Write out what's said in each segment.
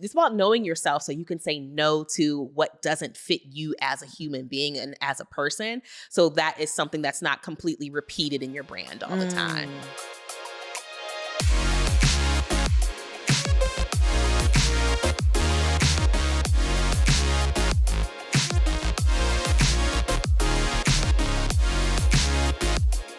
it's about knowing yourself so you can say no to what doesn't fit you as a human being and as a person. So that is something that's not completely repeated in your brand all the time.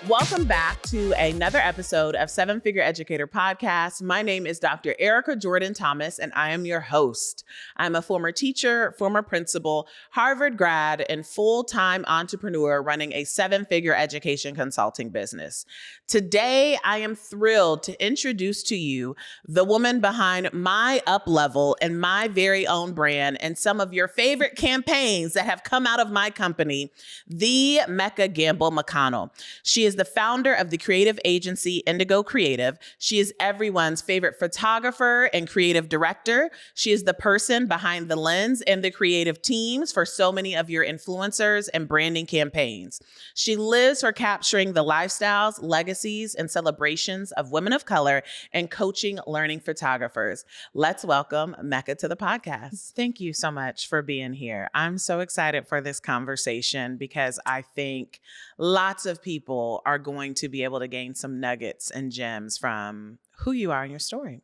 Welcome back to another episode of Seven Figure Educator Podcast. My name is Dr. Erica Jordan Thomas, and I am your host. I'm a former teacher, former principal, Harvard grad, and full-time entrepreneur running a seven-figure education consulting business. Today, I am thrilled to introduce to you the woman behind my up level and my very own brand and some of your favorite campaigns that have come out of my company, the Mecca Gamble McConnell. She is the founder of the creative agency Indigo Creative. She is everyone's favorite photographer and creative director. She is the person behind the lens and the creative teams for so many of your influencers and branding campaigns. She lives for capturing the lifestyles, legacies, and celebrations of women of color and coaching learning photographers. Let's welcome Mecca to the podcast. Thank you so much for being here. I'm so excited for this conversation because I think lots of people are going to be able to gain some nuggets and gems from who you are and your story.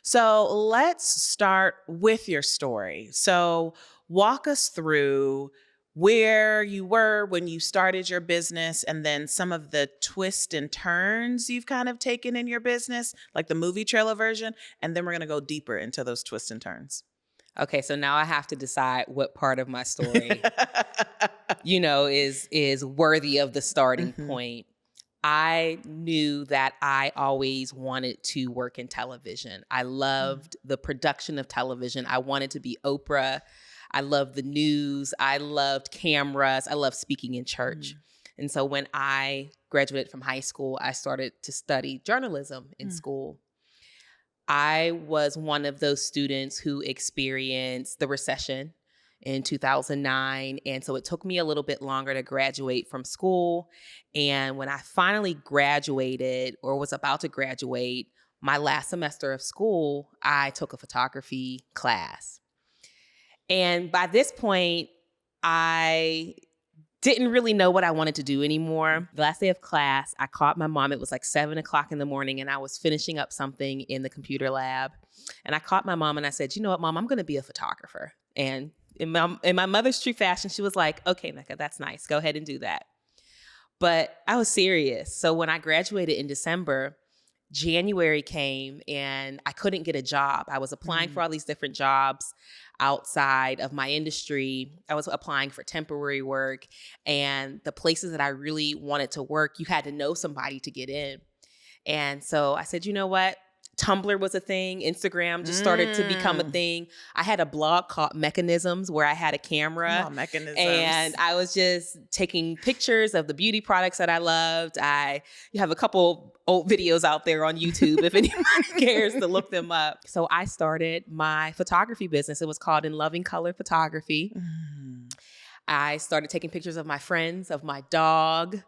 So let's start with your story. So walk us through where you were when you started your business and then some of the twists and turns you've kind of taken in your business, like the movie trailer version. And then we're going to go deeper into those twists and turns. Okay, so now I have to decide what part of my story, is worthy of the starting point. I knew that I always wanted to work in television. I loved the production of television. I wanted to be Oprah. I loved the news. I loved cameras. I loved speaking in church. And so when I graduated from high school, I started to study journalism in school. I was one of those students who experienced the recession in 2009. And so it took me a little bit longer to graduate from school. And when I finally graduated or was about to graduate, my last semester of school, I took a photography class. And by this point, I didn't really know what I wanted to do anymore. The last day of class, I called my mom. It was like 7:00 in the morning and I was finishing up something in the computer lab. And I called my mom and I said, you know what, Mom, I'm going to be a photographer. And in my mother's true fashion, she was like, okay, Mecca, that's nice. Go ahead and do that. But I was serious. So when I graduated in December, January came and I couldn't get a job. I was applying for all these different jobs outside of my industry. I was applying for temporary work, and the places that I really wanted to work, you had to know somebody to get in. And so I said, you know what? Tumblr was a thing. Instagram just started to become a thing. I had a blog called Mechanisms where I had a camera. Oh, Mechanisms. And I was just taking pictures of the beauty products that I loved. You have a couple old videos out there on YouTube if anybody cares to look them up. So I started my photography business. It was called In Loving Color Photography. I started taking pictures of my friends, of my dog.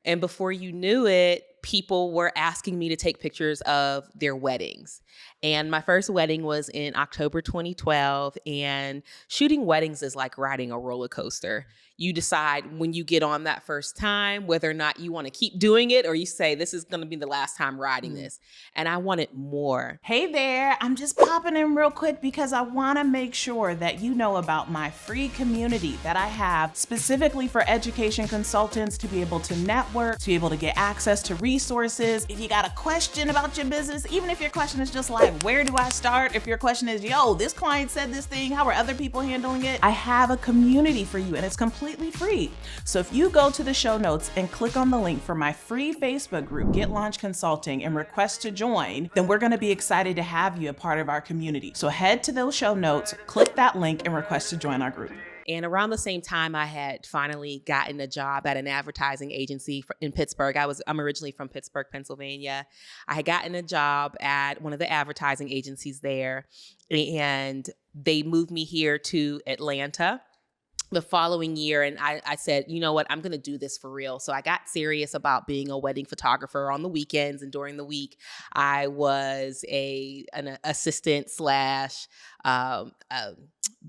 And before you knew it, people were asking me to take pictures of their weddings. And my first wedding was in October 2012. And shooting weddings is like riding a roller coaster. You decide when you get on that first time whether or not you want to keep doing it, or you say, this is going to be the last time riding this. And I wanted more. Hey there, I'm just popping in real quick because I want to make sure that you know about my free community that I have specifically for education consultants to be able to network, to be able to get access to resources. If you got a question about your business, even if your question is just like, where do I start? If your question is, yo, this client said this thing, how are other people handling it? I have a community for you and it's completely free. So if you go to the show notes and click on the link for my free Facebook group, Get Launch Consulting, and request to join, then we're going to be excited to have you a part of our community. So head to those show notes, click that link, and request to join our group. And around the same time, I had finally gotten a job at an advertising agency in Pittsburgh. I'm originally from Pittsburgh, Pennsylvania. I had gotten a job at one of the advertising agencies there, and they moved me here to Atlanta. the following year, and I said, you know what, I'm going to do this for real. So I got serious about being a wedding photographer on the weekends, and during the week, I was an assistant slash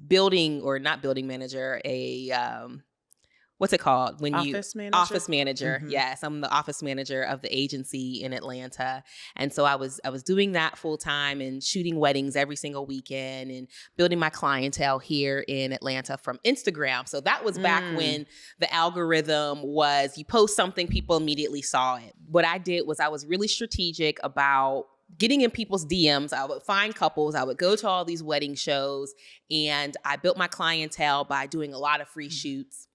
building or not building manager, what's it called when office manager? Office manager. Mm-hmm. Yes, I'm the office manager of the agency in Atlanta. And so I was doing that full time and shooting weddings every single weekend and building my clientele here in Atlanta from Instagram. So that was back when the algorithm was, you post something, people immediately saw it. What I did was I was really strategic about getting in people's DMs. I would find couples. I would go to all these wedding shows, and I built my clientele by doing a lot of free shoots.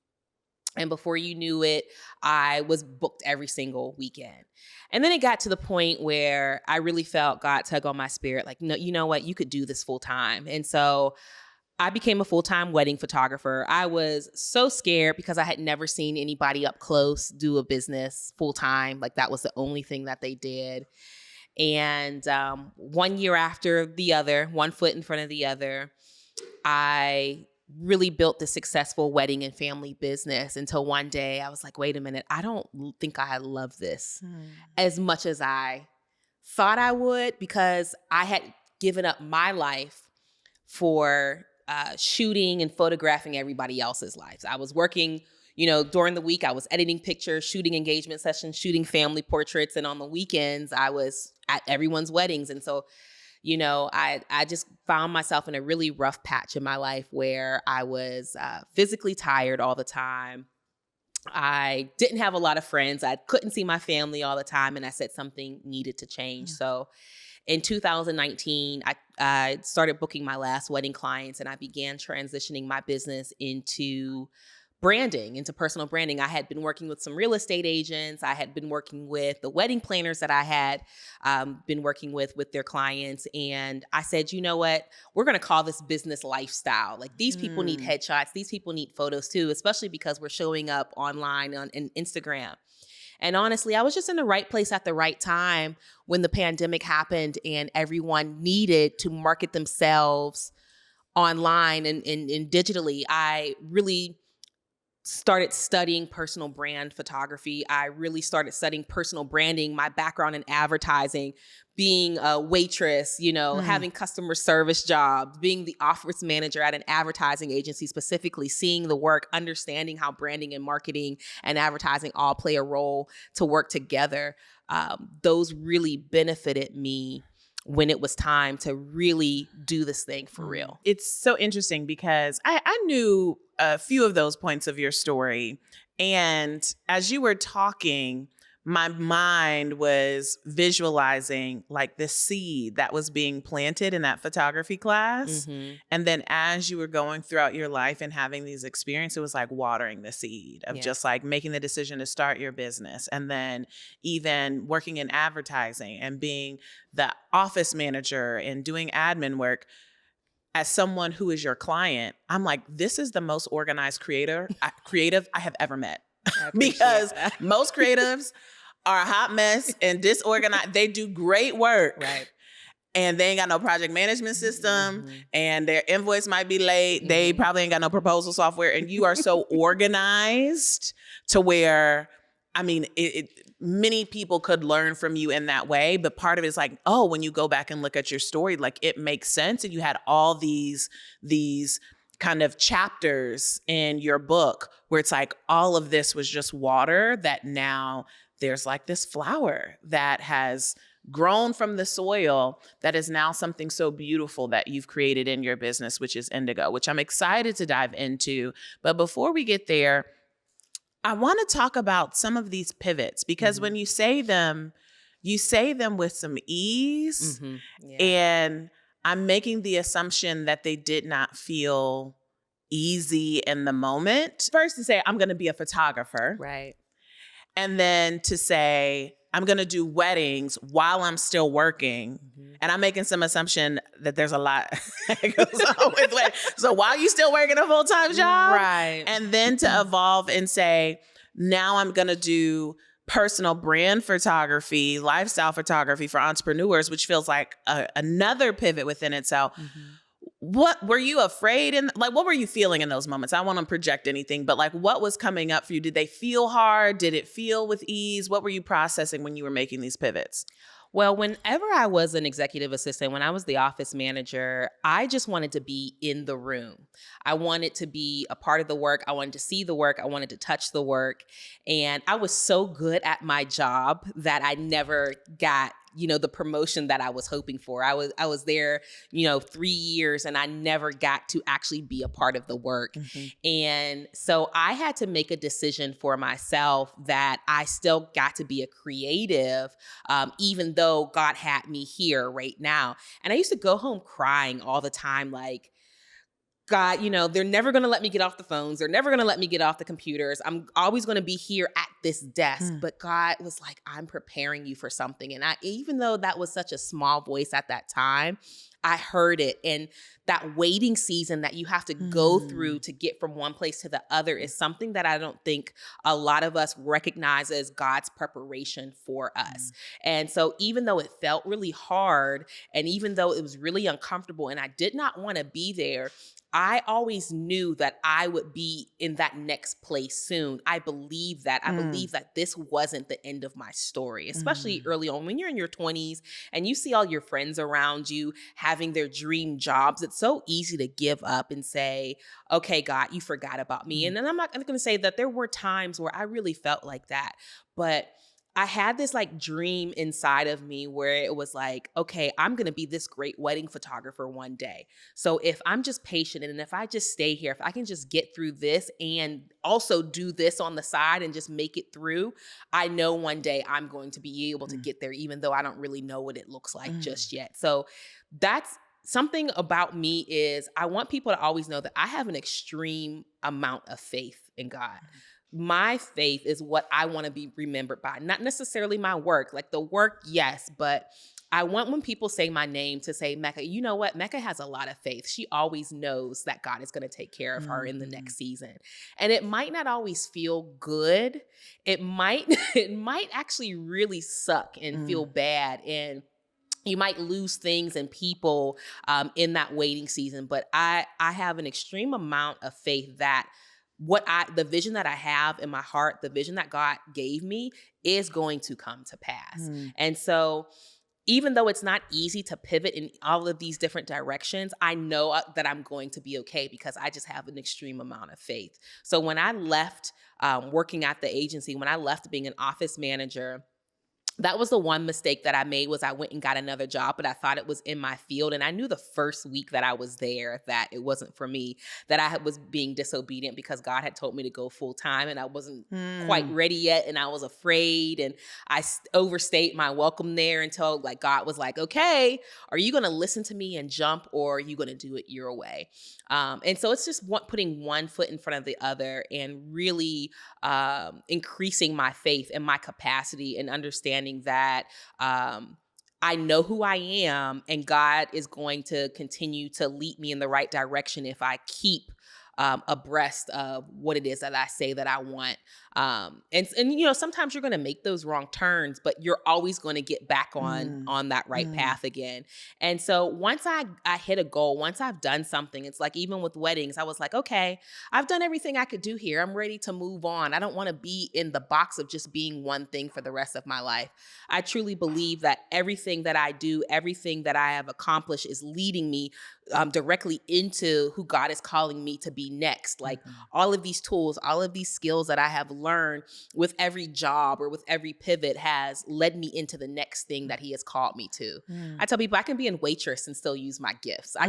And before you knew it, I was booked every single weekend. And then it got to the point where I really felt God tug on my spirit, like, no, you know what, you could do this full time. And so I became a full-time wedding photographer. I was so scared because I had never seen anybody up close do a business full time. Like, that was the only thing that they did. And one year after the other, one foot in front of the other, I really built the successful wedding and family business until one day I was like, wait a minute, I don't think I love this as much as I thought I would, because I had given up my life for shooting and photographing everybody else's lives. I was working, during the week, I was editing pictures, shooting engagement sessions, shooting family portraits. And on the weekends, I was at everyone's weddings. And so I just found myself in a really rough patch in my life where I was physically tired all the time. I didn't have a lot of friends. I couldn't see my family all the time. And I said something needed to change. So in 2019, I started booking my last wedding clients, and I began transitioning my business into branding, into personal branding. I had been working with some real estate agents. I had been working with the wedding planners that I had been working with their clients. And I said, you know what, we're going to call this business lifestyle. Like, these people need headshots. These people need photos too, especially because we're showing up online on Instagram. And honestly, I was just in the right place at the right time when the pandemic happened and everyone needed to market themselves online and digitally. I really started studying personal brand photography. I really started studying personal branding, my background in advertising, being a waitress, having customer service jobs, being the office manager at an advertising agency, specifically seeing the work, understanding how branding and marketing and advertising all play a role to work together. Those really benefited me when it was time to really do this thing for real. It's so interesting because I knew a few of those points of your story. And as you were talking, my mind was visualizing like the seed that was being planted in that photography class. Mm-hmm. And then as you were going throughout your life and having these experiences, it was like watering the seed of just like making the decision to start your business. And then even working in advertising and being the office manager and doing admin work. As someone who is your client, I'm like, this is the most organized creative I have ever met. Because most creatives are a hot mess and disorganized. They do great work. Right. And they ain't got no project management system, and their invoice might be late. They probably ain't got no proposal software. And you are so organized to where, I mean, many people could learn from you in that way. But part of it is like, oh, when you go back and look at your story, like it makes sense. And you had all these kind of chapters in your book where it's like all of this was just water, that now there's like this flower that has grown from the soil that is now something so beautiful that you've created in your business, which is Indigo, which I'm excited to dive into. But before we get there, I want to talk about some of these pivots, because when you say them with some ease. And I'm making the assumption that they did not feel easy in the moment. First to say, I'm going to be a photographer. Right. And then to say, I'm going to do weddings while I'm still working. And I'm making some assumption that there's a lot that goes on with weddings. So while you're still working a full-time job. Right. And then to evolve and say, now I'm going to do personal brand photography, lifestyle photography for entrepreneurs, which feels like another pivot within itself. What were you afraid in? Like, what were you feeling in those moments? I don't want to project anything, but like, what was coming up for you? Did they feel hard? Did it feel with ease? What were you processing when you were making these pivots? Well, whenever I was an executive assistant, when I was the office manager, I just wanted to be in the room. I wanted to be a part of the work. I wanted to see the work. I wanted to touch the work. And I was so good at my job that I never got, the promotion that I was hoping for. I was there, 3 years, and I never got to actually be a part of the work. Mm-hmm. And so I had to make a decision for myself that I still got to be a creative, even though God had me here right now. And I used to go home crying all the time, like, God, they're never going to let me get off the phones. They're never going to let me get off the computers. I'm always going to be here at this desk. But God was like, I'm preparing you for something. And even though that was such a small voice at that time, I heard it. And that waiting season that you have to go through to get from one place to the other is something that I don't think a lot of us recognize as God's preparation for us. And so even though it felt really hard, and even though it was really uncomfortable and I did not want to be there, I always knew that I would be in that next place soon. I believe that. I believe that this wasn't the end of my story, especially early on when you're in your 20s and you see all your friends around you having their dream jobs. It's so easy to give up and say, okay, God, you forgot about me. And then I'm not going to say that there were times where I really felt like that, but I had this like dream inside of me where it was like, okay, I'm going to be this great wedding photographer one day. So if I'm just patient and if I just stay here, if I can just get through this and also do this on the side and just make it through, I know one day I'm going to be able to get there, even though I don't really know what it looks like just yet. So that's something about me is I want people to always know that I have an extreme amount of faith in God. My faith is what I want to be remembered by, not necessarily my work. Like the work, yes, but I want when people say my name to say, Mecca, you know what? Mecca has a lot of faith. She always knows that God is going to take care of her in the next season. And it might not always feel good. It might actually really suck and feel bad. And you might lose things and people in that waiting season. But I have an extreme amount of faith that the vision that I have in my heart, the vision that God gave me is going to come to pass. And so even though it's not easy to pivot in all of these different directions, I know that I'm going to be okay because I just have an extreme amount of faith. So when I left working at the agency, when I left being an office manager, that was the one mistake that I made was I went and got another job, but I thought it was in my field. And I knew the first week that I was there that it wasn't for me, that I was being disobedient because God had told me to go full time and I wasn't quite ready yet. And I was afraid and I overstayed my welcome there until like God was like, okay, are you going to listen to me and jump or are you going to do it your way? And so it's just putting one foot in front of the other and really increasing my faith and my capacity and understanding that I know who I am and God is going to continue to lead me in the right direction if I keep abreast of what it is that I say that I want. And sometimes you're going to make those wrong turns, but you're always going to get back on that right path again. And so once I hit a goal, once I've done something, it's like even with weddings, I was like, okay, I've done everything I could do here. I'm ready to move on. I don't want to be in the box of just being one thing for the rest of my life. I truly believe that everything that I do, everything that I have accomplished is leading me directly into who God is calling me to be next. Like all of these tools, all of these skills that I have learned with every job or with every pivot has led me into the next thing that he has called me to. I tell people I can be a waitress and still use my gifts. I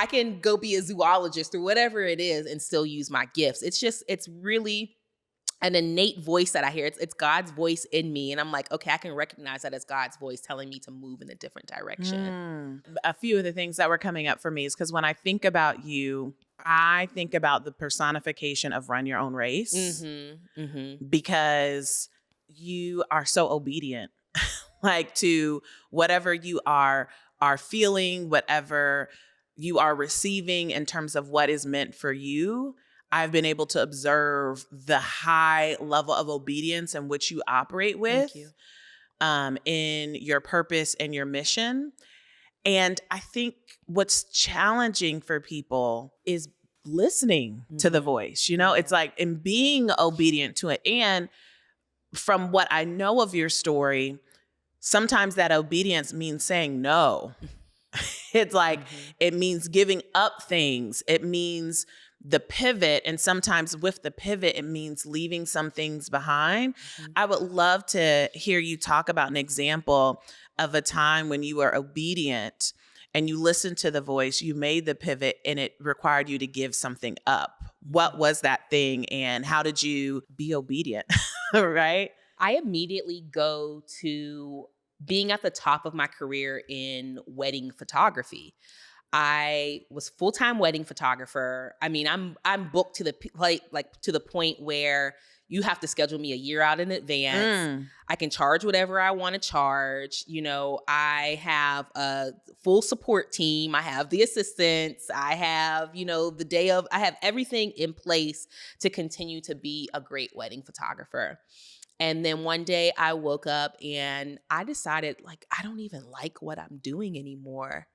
can go be a zoologist or whatever it is and still use my gifts. It's really an innate voice that I hear. It's God's voice in me. And I'm like, okay, I can recognize that as God's voice telling me to move in a different direction. A few of the things that were coming up for me is because when I think about you, I think about the personification of run your own race because you are so obedient, like to whatever you are feeling, whatever you are receiving in terms of what is meant for you. I've been able to observe the high level of obedience in which you operate with in your purpose and your mission. And I think what's challenging for people is listening to the voice, it's like, and being obedient to it. And from what I know of your story, sometimes that obedience means saying no. It's like, it means giving up things. It means the pivot. And sometimes with the pivot, it means leaving some things behind. I would love to hear you talk about an example of a time when you were obedient and you listened to the voice, you made the pivot, and it required you to give something up. What was that thing, and how did you be obedient? Right? I immediately go to being at the top of my career in wedding photography. I was full-time wedding photographer. I mean, I'm booked to the like to the point where you have to schedule me a year out in advance. I can charge whatever I want to charge. I have a full support team. I have the assistants. I have, I have everything in place to continue to be a great wedding photographer. And then one day I woke up and I decided, I don't even like what I'm doing anymore.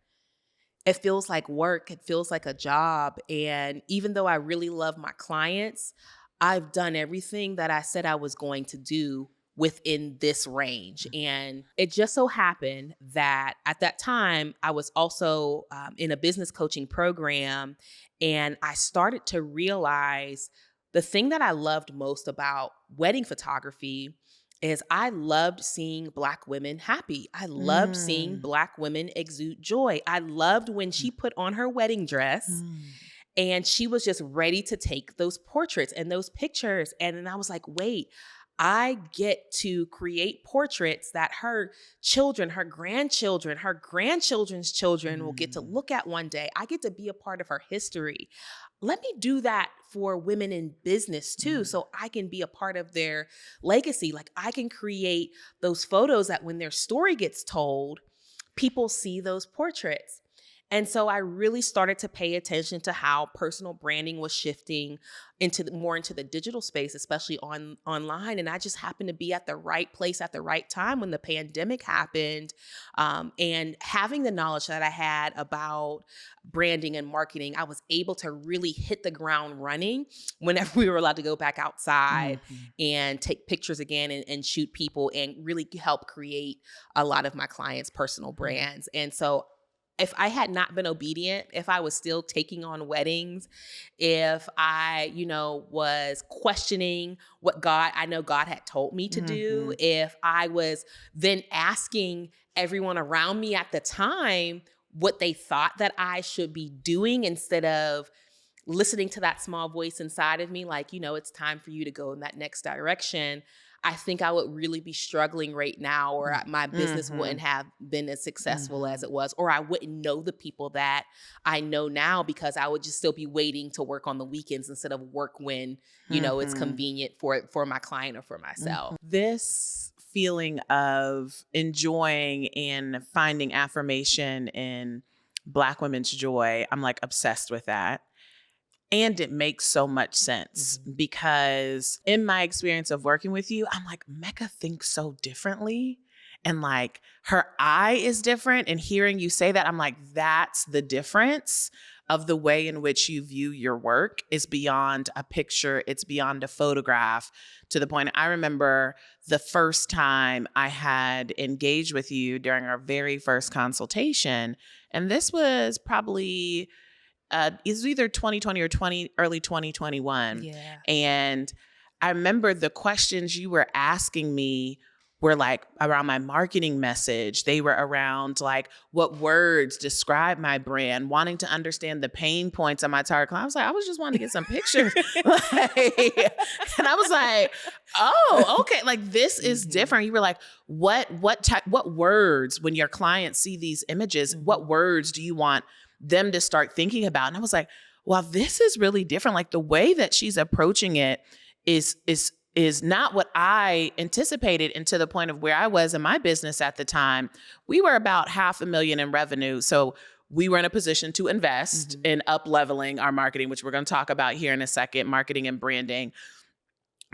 It feels like work. It feels like a job. And even though I really love my clients, I've done everything that I said I was going to do within this range. And it just so happened that at that time, I was also in a business coaching program. And I started to realize the thing that I loved most about wedding photography is I loved seeing Black women happy. I loved seeing Black women exude joy. I loved when she put on her wedding dress and she was just ready to take those portraits and those pictures. And then I was like, wait, I get to create portraits that her children, her grandchildren, her grandchildren's children will get to look at one day. I get to be a part of her history. Let me do that for women in business too, so I can be a part of their legacy. I can create those photos that when their story gets told, people see those portraits. And so I really started to pay attention to how personal branding was shifting more into the digital space, especially online. And I just happened to be at the right place at the right time when the pandemic happened. And having the knowledge that I had about branding and marketing, I was able to really hit the ground running whenever we were allowed to go back outside and take pictures again and shoot people and really help create a lot of my clients' personal brands. And so if I had not been obedient, if I was still taking on weddings, if I, was questioning what I know God had told me to do, if I was then asking everyone around me at the time what they thought that I should be doing instead of listening to that small voice inside of me, it's time for you to go in that next direction, I think I would really be struggling right now, or my business wouldn't have been as successful as it was, or I wouldn't know the people that I know now because I would just still be waiting to work on the weekends instead of work when, it's convenient for my client or for myself. This feeling of enjoying and finding affirmation in Black women's joy, I'm obsessed with that. And it makes so much sense because in my experience of working with you, I'm like, Mecca thinks so differently. And her eye is different. And hearing you say that, I'm like, that's the difference of the way in which you view your work is beyond a picture. It's beyond a photograph, to the point. I remember the first time I had engaged with you during our very first consultation. And this was probably it was either 2020 or early 2021. Yeah. And I remember the questions you were asking me were around my marketing message. They were around what words describe my brand, wanting to understand the pain points of my target client. I was I was just wanting to get some pictures. And I was like, oh, okay. This is different. You were like, what words, when your clients see these images, what words do you want them to start thinking about? And I was like, wow, this is really different. The way that she's approaching it is not what I anticipated, and to the point of where I was in my business at the time. We were about $500,000 in revenue. So we were in a position to invest in up-leveling our marketing, which we're going to talk about here in a second, marketing and branding.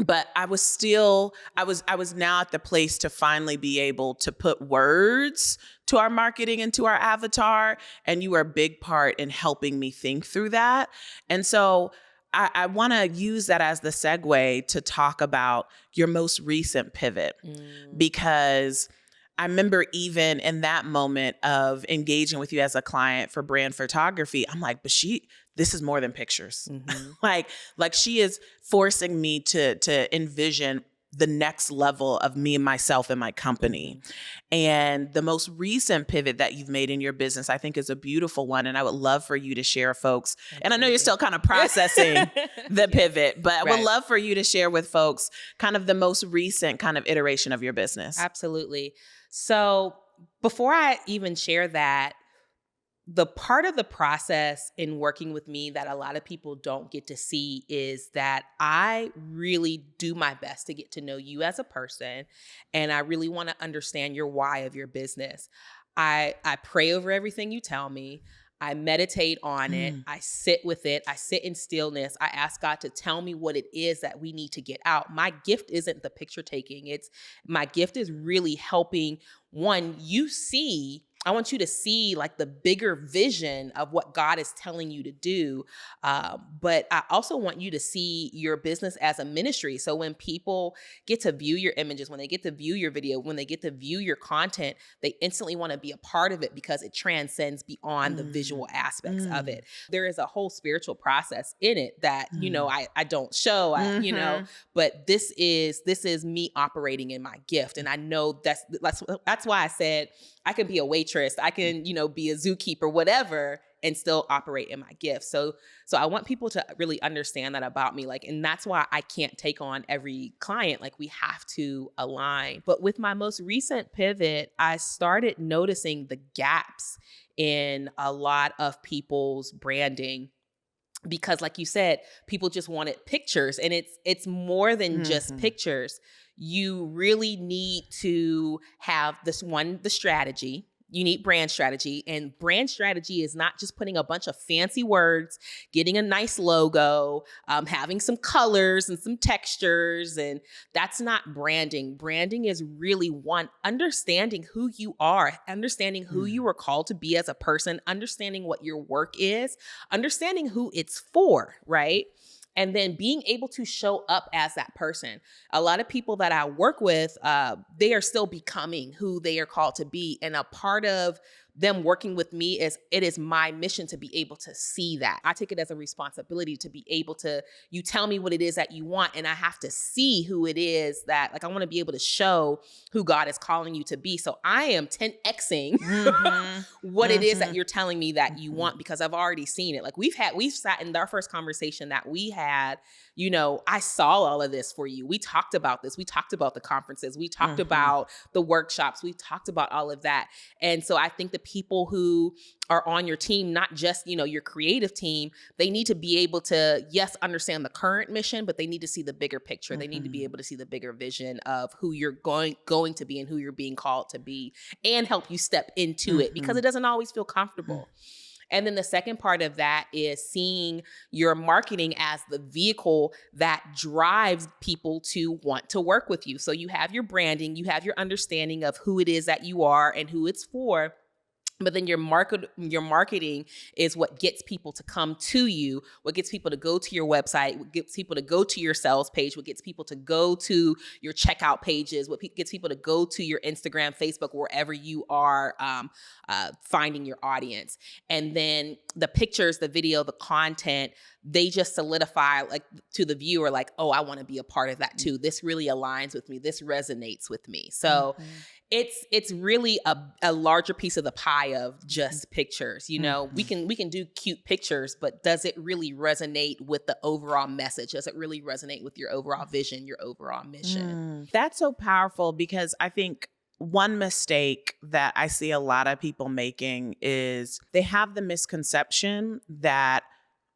But I was now at the place to finally be able to put words to our marketing and to our avatar. And you were a big part in helping me think through that. And so I want to use that as the segue to talk about your most recent pivot, because I remember even in that moment of engaging with you as a client for brand photography, I'm like, but this is more than pictures. like she is forcing me to envision the next level of me and myself and my company. And the most recent pivot that you've made in your business, I think, is a beautiful one. And I would love for you to share, folks. Absolutely. And I know you're still kind of processing the pivot, but I would love for you to share with folks kind of the most recent kind of iteration of your business. Absolutely. So before I even share that, the part of the process in working with me that a lot of people don't get to see is that I really do my best to get to know you as a person. And I really want to understand your why of your business. I pray over everything you tell me. I meditate on it. I sit with it. I sit in stillness. I ask God to tell me what it is that we need to get out. My gift isn't the picture taking. My gift is really helping I want you to see like the bigger vision of what God is telling you to do. But I also want you to see your business as a ministry. So when people get to view your images, when they get to view your video, when they get to view your content, they instantly want to be a part of it because it transcends beyond the visual aspects of it. There is a whole spiritual process in it that, I don't show, but this is me operating in my gift. And I know that's why I said I can be a waitress, I can, be a zookeeper, whatever, and still operate in my gift. So I want people to really understand that about me. And that's why I can't take on every client. We have to align. But with my most recent pivot, I started noticing the gaps in a lot of people's branding. Because like you said, people just wanted pictures, and it's more than just pictures. You really need to have the strategy. You need brand strategy, and brand strategy is not just putting a bunch of fancy words, getting a nice logo, having some colors and some textures, and that's not branding. Branding is really understanding who you are, understanding who you are called to be as a person, understanding what your work is, understanding who it's for, right? And then being able to show up as that person. A lot of people that I work with, they are still becoming who they are called to be. And a part of them working with me is it is my mission to be able to see that. I take it as a responsibility to be able to, you tell me what it is that you want, and I have to see who it is that, I want to be able to show who God is calling you to be. So I am 10Xing what it is that you're telling me that you want, because I've already seen it. We've sat in our first conversation that we had, I saw all of this for you. We talked about this. We talked about the conferences. We talked about the workshops. We talked about all of that. And so I think the people who are on your team, not just, your creative team, they need to be able to, yes, understand the current mission, but they need to see the bigger picture. They need to be able to see the bigger vision of who you're going to be and who you're being called to be, and help you step into it, because it doesn't always feel comfortable. And then the second part of that is seeing your marketing as the vehicle that drives people to want to work with you. So you have your branding, you have your understanding of who it is that you are and who it's for. But then your marketing is what gets people to come to you, what gets people to go to your website, what gets people to go to your sales page, what gets people to go to your checkout pages, what gets people to go to your Instagram, Facebook, wherever you are finding your audience. And then the pictures, the video, the content, they just solidify to the viewer, oh, I want to be a part of that too. This really aligns with me. This resonates with me. So it's really a larger piece of the pie of just pictures. We can do cute pictures, but does it really resonate with the overall message? Does it really resonate with your overall vision, your overall mission? That's so powerful, because I think one mistake that I see a lot of people making is they have the misconception that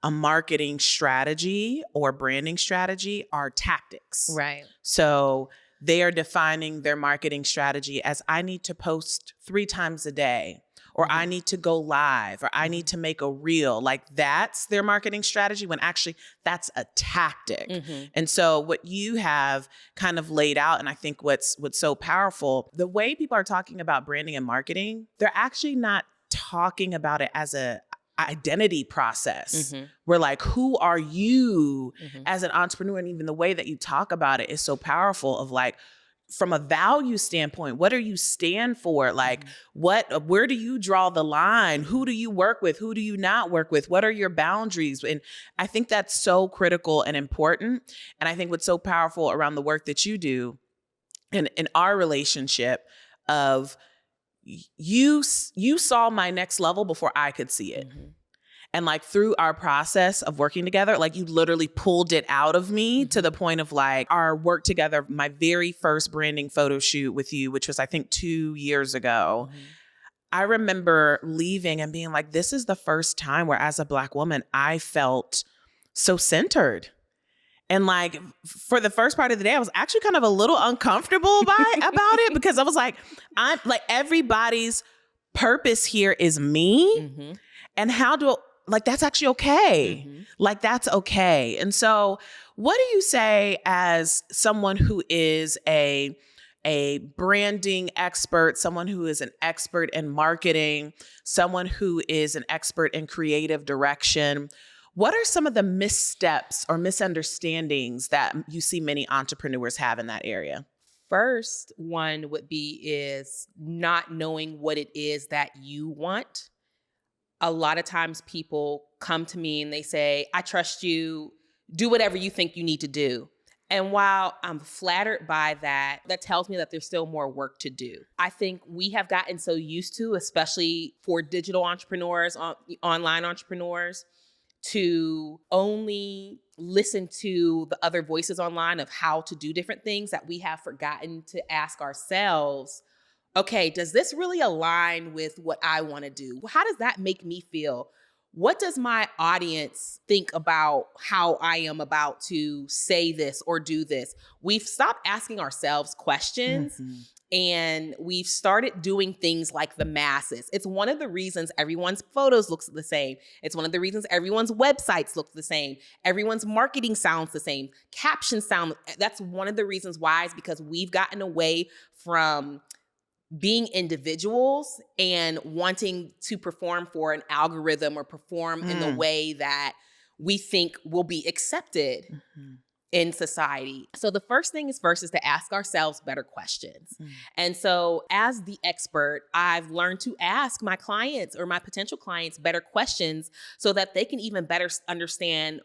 a marketing strategy or branding strategy are tactics. Right. So they are defining their marketing strategy as, I need to post 3 times a day, or I need to go live, or I need to make a reel. Like that's their marketing strategy when actually that's a tactic. And so what you have kind of laid out, and I think what's so powerful, the way people are talking about branding and marketing, they're actually not talking about it as a identity process. We're like, who are you as an entrepreneur? And even the way that you talk about it is so powerful of like, from a value standpoint, what do you stand for? Like where do you draw the line? Who do you work with? Who do you not work with? What are your boundaries? And I think that's so critical and important. And I think what's so powerful around the work that you do in our relationship of you saw my next level before I could see it. And like through our process of working together, like you literally pulled it out of me to the point of like our work together, my very first branding photo shoot with you, which was I think 2 years ago. I remember leaving and being like, this is the first time where as a Black woman, I felt so centered. And like for the first part of the day, I was actually kind of a little uncomfortable about it because I was like, I'm like, everybody's purpose here is me. And how do like, that's actually okay. Like, that's okay. And so what do you say as someone who is a branding expert, someone who is an expert in marketing, someone who is an expert in creative direction? What are some of the missteps or misunderstandings that you see many entrepreneurs have in that area? First one would be is not knowing what it is that you want. A lot of times people come to me and they say, I trust you, do whatever you think you need to do. And while I'm flattered by that, that tells me that there's still more work to do. I think we have gotten so used to, especially for digital entrepreneurs, online entrepreneurs, to only listen to the other voices online of how to do different things that we have forgotten to ask ourselves, okay, does this really align with what I want to do? How does that make me feel? What does my audience think about how I am about to say this or do this? We've stopped asking ourselves questions. And we've started doing things like the masses. It's one of the reasons everyone's photos looks the same. It's one of the reasons everyone's websites look the same. Everyone's marketing sounds the same. Captions sound, that's one of the reasons why, is because we've gotten away from being individuals and wanting to perform for an algorithm or perform in the way that we think will be accepted in society. So the first thing is to ask ourselves better questions. And so as the expert, I've learned to ask my clients or my potential clients better questions so that they can even better understand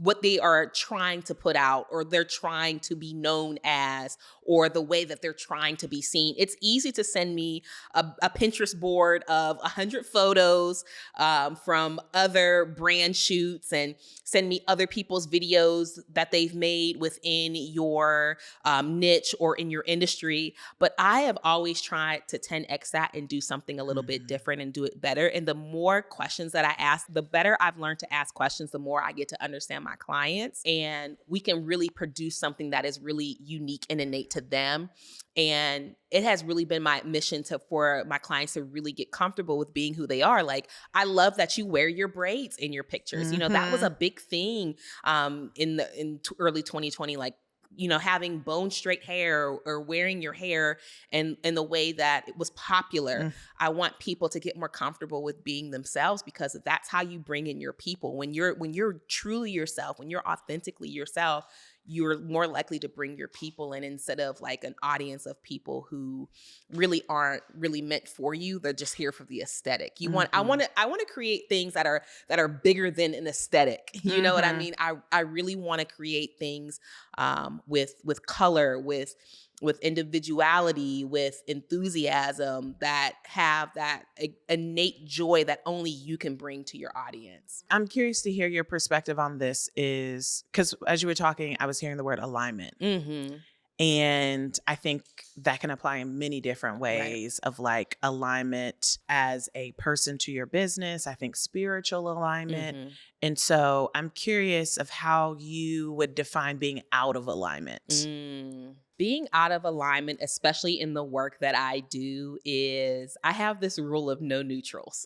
what they are trying to put out, or they're trying to be known as, or the way that they're trying to be seen. It's easy to send me a Pinterest board of 100 photos from other brand shoots, and send me other people's videos that they've made within your niche or in your industry. But I have always tried to 10x that and do something a little bit different and do it better. And the more questions that I ask, the better I've learned to ask questions, the more I get to understand my clients, and we can really produce something that is really unique and innate to them. And it has really been my mission for my clients to really get comfortable with being who they are. Like, I love that you wear your braids in your pictures. You know, that was a big thing in early 2020, like, you know, having bone straight hair or wearing your hair in the way that it was popular. I want people to get more comfortable with being themselves, because that's how you bring in your people. When you're truly yourself, when you're authentically yourself, you're more likely to bring your people in, instead of like an audience of people who really aren't really meant for you. They're just here for the aesthetic. I want to create things that are bigger than an aesthetic. You know what I mean? I really want to create things with color, with individuality, with enthusiasm, that have that innate joy that only you can bring to your audience. I'm curious to hear your perspective on this, is because as you were talking, I was hearing the word alignment. And I think that can apply in many different ways, of like alignment as a person to your business. I think spiritual alignment. And so I'm curious of how you would define being out of alignment. Being out of alignment, especially in the work that I do, is I have this rule of no neutrals.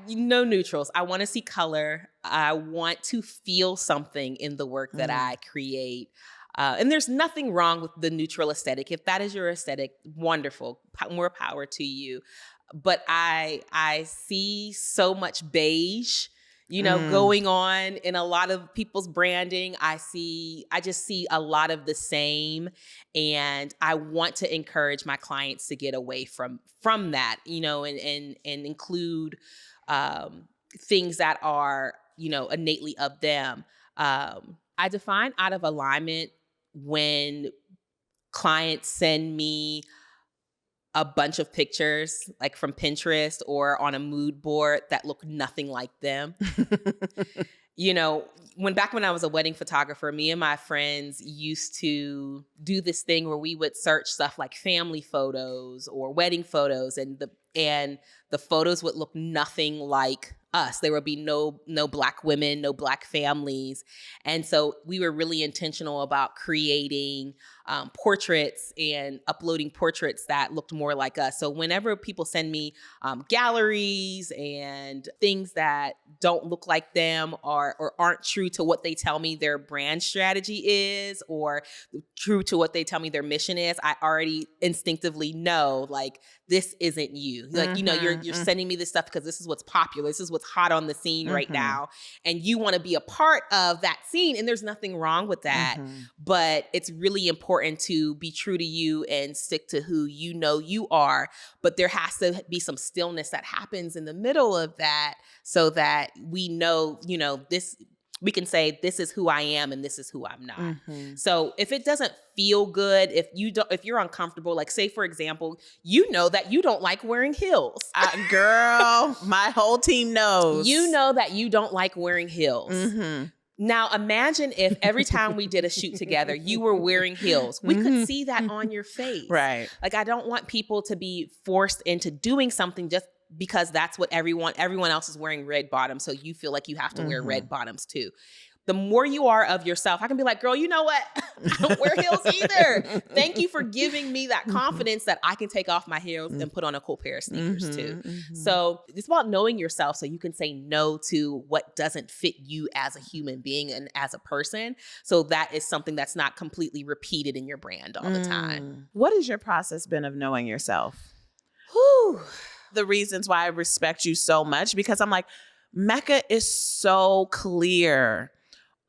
No neutrals. I want to see color. I want to feel something in the work that I create. And there's nothing wrong with the neutral aesthetic. If that is your aesthetic, wonderful. More power to you. But I see so much beige, going on in a lot of people's branding. I just see a lot of the same. And I want to encourage my clients to get away from that, and include things that are, innately of them. I define out of alignment when clients send me a bunch of pictures like from Pinterest or on a mood board that look nothing like them. When I was a wedding photographer, me and my friends used to do this thing where we would search stuff like family photos or wedding photos, and the photos would look nothing like us. There would be no Black women, no Black families. And so we were really intentional about creating portraits and uploading portraits that looked more like us. So whenever people send me galleries and things that don't look like them or aren't true to what they tell me their brand strategy is, or true to what they tell me their mission is, I already instinctively know, like, this isn't you. Like, you're sending me this stuff because this is what's popular. This is what's hot on the scene right now. And you want to be a part of that scene. And there's nothing wrong with that. But it's really important to be true to you and stick to who you are. But there has to be some stillness that happens in the middle of that so that we know, this. We can say, this is who I am and this is who I'm not. So if it doesn't feel good, if you're uncomfortable, like say, for example, that you don't like wearing heels. Girl, my whole team knows. You know that you don't like wearing heels. Now imagine if every time we did a shoot together, you were wearing heels. We could see that on your face. Right. Like, I don't want people to be forced into doing something just because that's what everyone else is wearing red bottoms. So you feel like you have to wear red bottoms too. The more you are of yourself, I can be like, girl, you know what? I don't wear heels either. Thank you for giving me that confidence that I can take off my heels and put on a cool pair of sneakers too. So it's about knowing yourself so you can say no to what doesn't fit you as a human being and as a person. So that is something that's not completely repeated in your brand all the time. What has your process been of knowing yourself? Whew. The reasons why I respect you so much, because I'm like, Mecca is so clear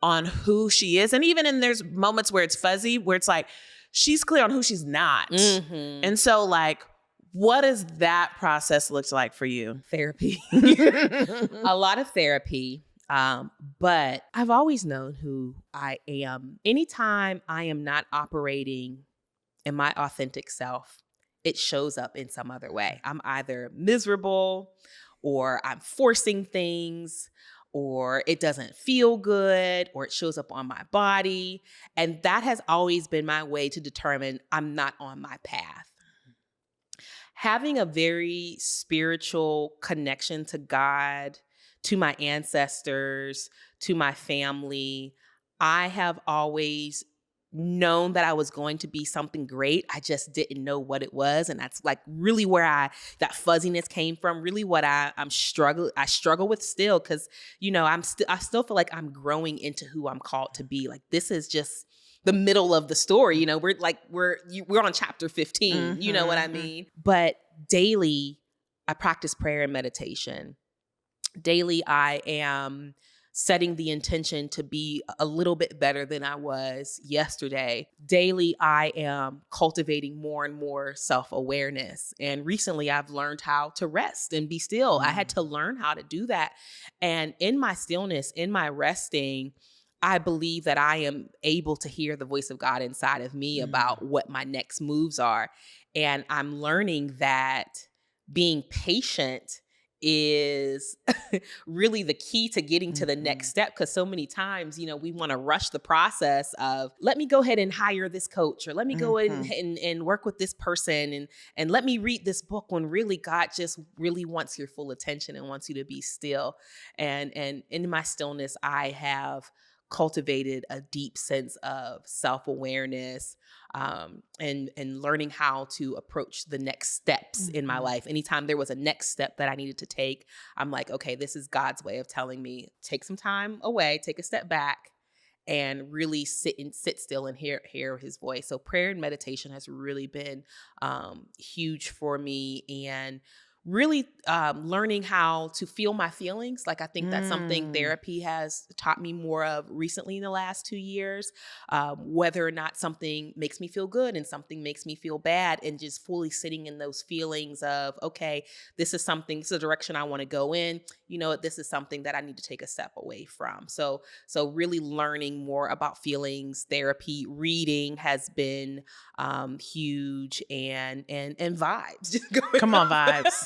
on who she is. And even there's moments where it's fuzzy, where it's like, she's clear on who she's not. And so like, what does that process look like for you? Therapy. A lot of therapy. But I've always known who I am. Anytime I am not operating in my authentic self, it shows up in some other way. I'm either miserable or I'm forcing things, or it doesn't feel good, or it shows up on my body. And that has always been my way to determine I'm not on my path. Having a very spiritual connection to God, to my ancestors, to my family, I have always known that I was going to be something great. I just didn't know what it was. And that's like really where that fuzziness came from, really what I struggle with still. Cause I still feel like I'm growing into who I'm called to be. Like, this is just the middle of the story. We're on chapter 15, you know what I mean? But daily I practice prayer and meditation. Daily I am setting the intention to be a little bit better than I was yesterday. Daily, I am cultivating more and more self-awareness. And recently, I've learned how to rest and be still. I had to learn how to do that. And in my stillness, in my resting, I believe that I am able to hear the voice of God inside of me about what my next moves are. And I'm learning that being patient is really the key to getting to the next step. Because so many times, we want to rush the process of, let me go ahead and hire this coach, or let me go in and work with this person, and let me read this book, when really God just really wants your full attention and wants you to be still. And in my stillness, I have cultivated a deep sense of self-awareness, and learning how to approach the next steps in my life. Anytime there was a next step that I needed to take, I'm like, okay, this is God's way of telling me, take some time away, take a step back, and really sit still and hear his voice. So prayer and meditation has really been huge for me, and really learning how to feel my feelings. Like, I think that's something therapy has taught me more of recently in the last 2 years, whether or not something makes me feel good and something makes me feel bad, and just fully sitting in those feelings of, okay, this is a direction I want to go in. You know what, this is something that I need to take a step away from. So really learning more about feelings. Therapy, reading has been huge, and vibes. Just Come on, vibes.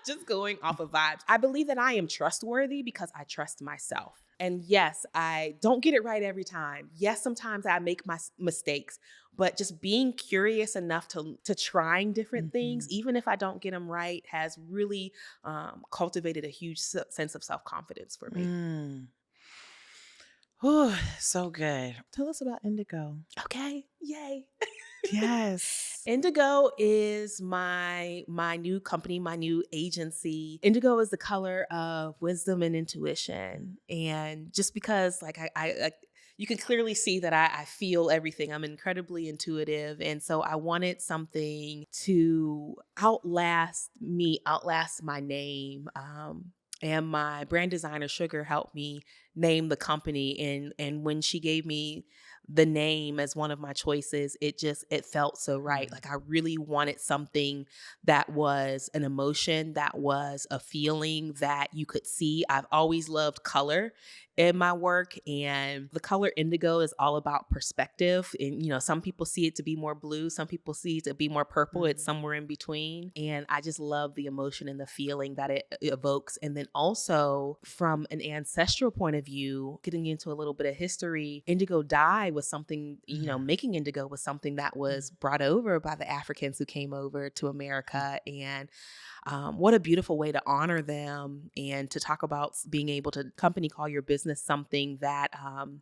Just going off of vibes. I believe that I am trustworthy because I trust myself. And yes, I don't get it right every time. Yes, sometimes I make my mistakes, but just being curious enough to trying different things, even if I don't get them right, has really cultivated a huge sense of self-confidence for me. Ooh, so good. Tell us about Indigo. Okay, yay. Yes. Indigo is my new company, my new agency. Indigo is the color of wisdom and intuition. And just because, like, I you can clearly see that I feel everything. I'm incredibly intuitive. And so I wanted something to outlast me, outlast my name. And my brand designer, Sugar, helped me name the company. And when she gave me the name as one of my choices, it felt so right. Like, I really wanted something that was an emotion, that was a feeling that you could see. I've always loved color in my work, and the color indigo is all about perspective. And, you know, some people see it to be more blue, some people see it to be more purple. It's somewhere in between. And I just love the emotion and the feeling that it evokes. And then also from an ancestral point of view, getting into a little bit of history, indigo dye was something, you know, making indigo was something that was brought over by the Africans who came over to America. And what a beautiful way to honor them, and to talk about being able to company call your business something that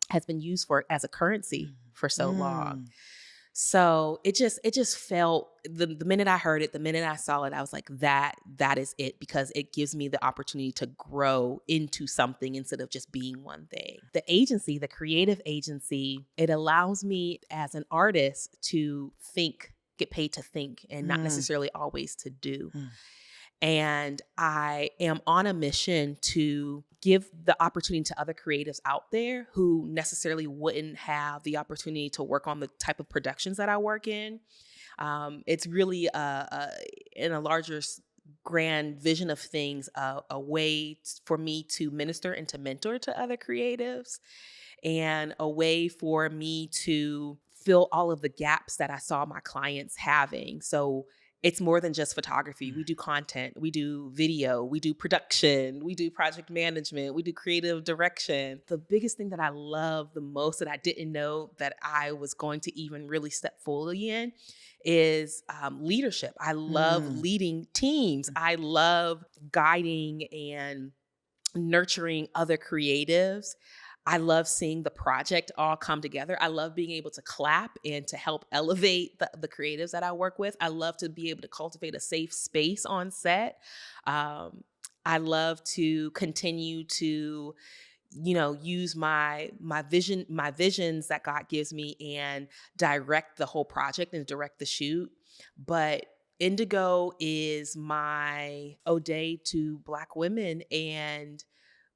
has been used as a currency for so long. So it just felt, the minute I heard it, the minute I saw it, I was like, that is it, because it gives me the opportunity to grow into something instead of just being one thing. The agency, the creative agency, it allows me as an artist to get paid to think, and not necessarily always to do. And I am on a mission to give the opportunity to other creatives out there who necessarily wouldn't have the opportunity to work on the type of productions that I work in. It's really in a larger grand vision of things, a way for me to minister and to mentor to other creatives, and a way for me to fill all of the gaps that I saw my clients having. So it's more than just photography. We do content, we do video, we do production, we do project management, we do creative direction. The biggest thing that I love the most, that I didn't know that I was going to even really step fully in, is leadership. I love leading teams. I love guiding and nurturing other creatives. I love seeing the project all come together. I love being able to clap and to help elevate the creatives that I work with. I love to be able to cultivate a safe space on set. I love to continue to, you know, use my visions that God gives me, and direct the whole project and direct the shoot. But Indigo is my ode to Black women, and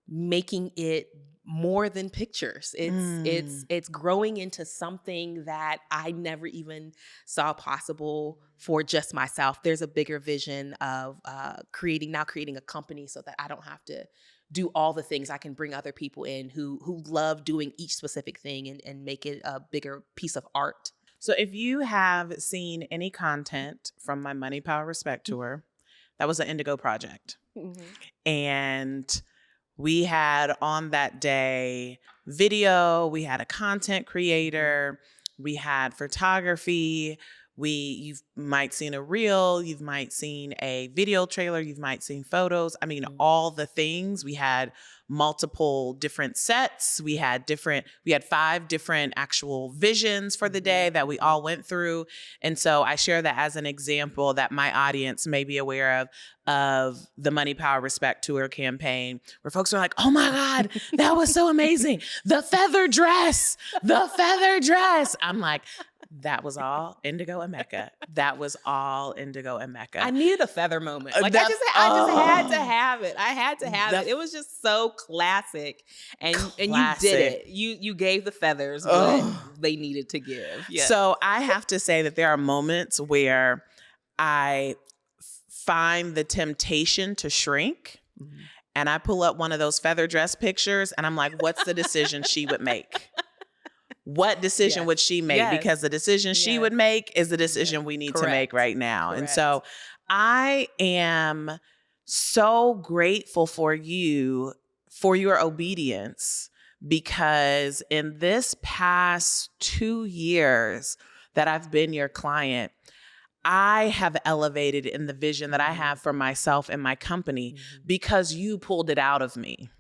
making it more than pictures. It's growing into something that I never even saw possible for just myself. There's a bigger vision of creating a company, so that I don't have to do all the things. I can bring other people in who love doing each specific thing, and make it a bigger piece of art. So if you have seen any content from my Money, Power, Respect tour, that was an Indigo project. And we had on that day video, we had a content creator, we had photography, You might seen a reel, you might seen a video trailer, you might seen photos. I mean, all the things. We had multiple different sets. We had 5 different actual visions for the day that we all went through. And so I share that as an example that my audience may be aware of the Money, Power, Respect Tour campaign, where folks are like, oh my God, that was so amazing. The feather dress. I'm like, that was all Indigo and Mecca. That was all Indigo and Mecca. I needed a feather moment. Like I just had to have it. I had to have it. It was just so classic. And you did it. You gave the feathers what they needed to give. Yeah. So I have to say that there are moments where I find the temptation to shrink, and I pull up one of those feather dress pictures and I'm like, what's the decision she would make? What decision would she make? Yes. Because the decision she would make is the decision we need to make right now. And so I am so grateful for you, for your obedience, because in this past 2 years that I've been your client, I have elevated in the vision that I have for myself and my company because you pulled it out of me.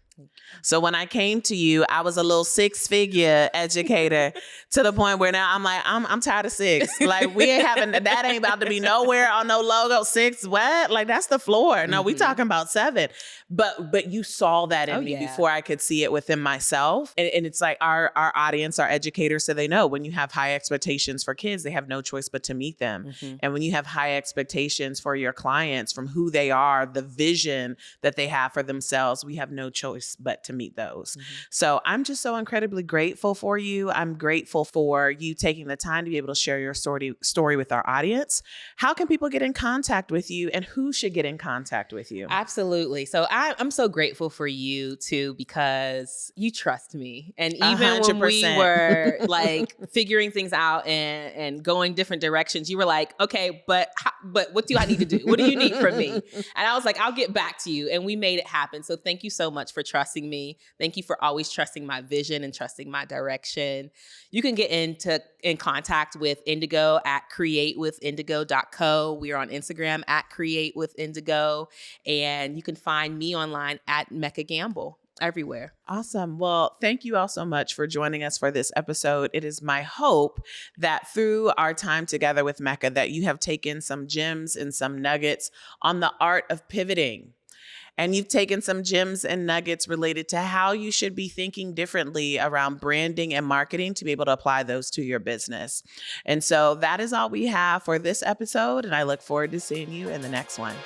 So when I came to you, I was a little 6-figure educator to the point where now I'm like, I'm tired of 6. Like we ain't having, that ain't about to be nowhere on no logo. 6, what? Like that's the floor. No, we talking about 7. But you saw that in me before I could see it within myself. And it's like our audience, our educators, so they know when you have high expectations for kids, they have no choice but to meet them. And when you have high expectations for your clients from who they are, the vision that they have for themselves, we have no choice but to meet those. So I'm just so incredibly grateful for you. I'm grateful for you taking the time to be able to share your story with our audience. How can people get in contact with you, and who should get in contact with you? Absolutely. So I'm so grateful for you too, because you trust me. And even 100%. When we were like figuring things out and going different directions, you were like, okay, but what do I need to do? What do you need from me? And I was like, I'll get back to you. And we made it happen. So thank you so much for trusting me. Thank you for always trusting my vision and trusting my direction. You can get in contact with Indigo at createwithindigo.co. We are on Instagram at createwithindigo. And you can find me online at Mecca Gamble. Everywhere. Awesome. Well, thank you all so much for joining us for this episode. It is my hope that through our time together with Mecca, that you have taken some gems and some nuggets on the art of pivoting. And you've taken some gems and nuggets related to how you should be thinking differently around branding and marketing to be able to apply those to your business. And so that is all we have for this episode. And I look forward to seeing you in the next one.